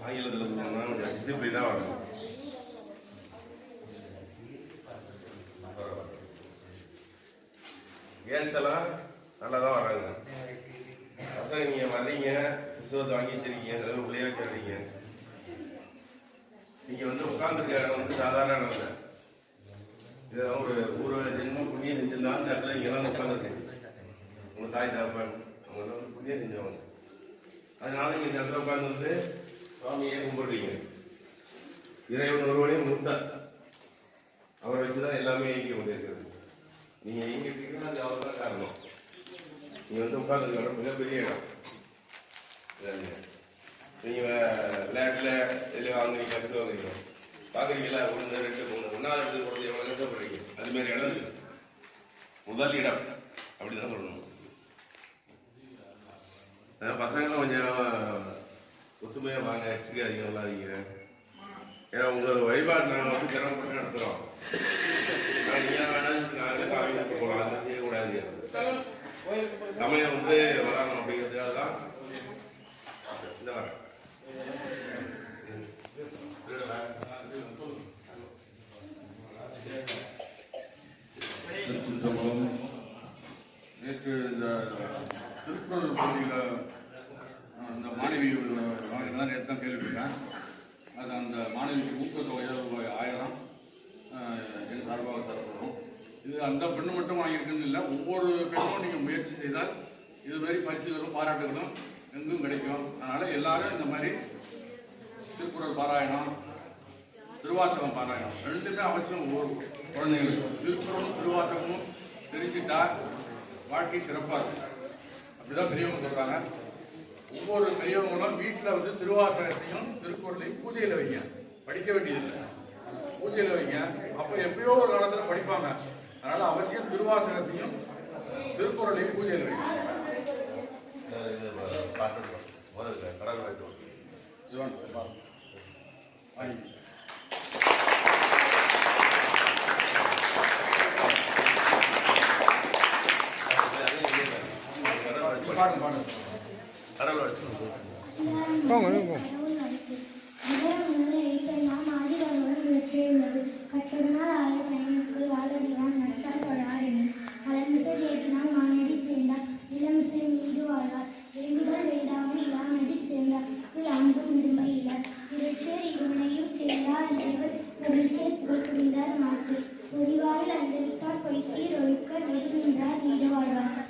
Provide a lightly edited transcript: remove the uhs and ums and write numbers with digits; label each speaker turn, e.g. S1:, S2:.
S1: ஆங்கிலத்தில் சொன்னோம்னா கொஞ்சம் டிசிப்ளினாக வரணும். கேர்ள்ஸ் எல்லாம் நல்லா தான் வராங்க. பசங்க நீங்கள் வர்றீங்க, புத்தகத்தை வாங்கி வச்சிருக்கீங்க, அதெல்லாம் உள்ளே வச்சிருக்கீங்க. நீங்கள் வந்து உட்காந்துருக்க இடம் வந்து சாதாரண இடம் இல்லை. இதெல்லாம் ஒரு ஊரோட ஜென்மம் புண்ணியம் செஞ்சிருந்தா அந்த இடத்துல நீங்கள் தான் உட்காந்துருக்கீங்க. உங்கள் தாய் தகப்பன் அவங்க வந்து புண்ணியம் செஞ்சவங்க. அதனால நீங்கள் இந்த இடத்துல உட்காந்து வந்து சுவாமியை கும்பிடுறீங்க. இறைவன் ஒருவனையும் முத்தார், அவரை வச்சுதான் எல்லாமே இயங்க முடியிருக்கிறது. நீங்கள் இயங்கிட்டீங்கன்னா அது அவர் தான் காரணம். நீங்கள் வந்து உட்காந்துருக்க இடம் மிகப்பெரிய இடம். நீங்கள் விளையாட்டில் இதில் வாங்குறீங்க, கருத்து வாங்குறீங்க, பார்க்குறீங்களா? 1 2 3 1வது இடத்துக்கு போகிறது எவ்வளோ கஷ்டப்படுறீங்க. அதுமாரி இடம் இருக்குது. முதல் இடம் அப்படி தான் சொல்லணும். பசங்களும் கொஞ்சம் ஒத்துமையாக வாங்க, எக்ஸுக்கு அதிகம் இல்லாதீங்க. ஏன்னா உங்கள் வழிபாடு நாங்கள் வந்து சிரமப்பட்டு நடத்துகிறோம். நீங்கள் வேணாலும் நாங்களே காவியம் போகலாம், அதை செய்யக்கூடாது. சமயம் வந்து வராங்க அப்படிங்கிறதுக்காக தான் இந்த வரேன்.
S2: நேற்று இந்த திருக்குறள் பகுதியில் அந்த மாணவி தான் நேற்று தான் கேள்விப்பட்டேன். அது அந்த மாணவிக்கு ஊக்கத்தொகையாக ரூபாய் 1000 என் சார்பாக தரப்படும். இது அந்த பெண்ணு மட்டும் வாங்கியிருக்குன்னு இல்லை, ஒவ்வொரு பெண்ணும் நீங்கள் முயற்சி செய்தால் இதுமாரி பரிசுகளும் பாராட்டுகளும் எங்கும் கிடைக்கும். அதனால் எல்லாரும் இந்த மாதிரி திருக்குறள் பாராயணம், திருவாசகம் பாராயணம் ரெண்டுமே அவசியம். ஒவ்வொரு குழந்தைங்களுக்கும் திருக்குறளும் திருவாசகமும் தெரிஞ்சுட்டா வாழ்க்கை சிறப்பாக இருக்கும். அப்படிதான் பெரியவங்க சொல்கிறாங்க. ஒவ்வொரு பெரியவங்களும் வீட்டில் வந்து திருவாசகத்தையும் திருக்குறளையும் பூஜையில் வைங்க. படிக்க வேண்டியதில்லை, பூஜையில் வைங்க. அப்போ எப்பயோ ஒரு காலத்தில் படிப்பாங்க. அதனால் அவசியம் திருவாசகத்தையும் திருக்குறளையும் பூஜையில் வைங்க.
S3: ஒளிவாயில் அந்த பொய்த்தீர் ஒழுக்க நெருங்கின்றார் நீடு வாழ்வார்.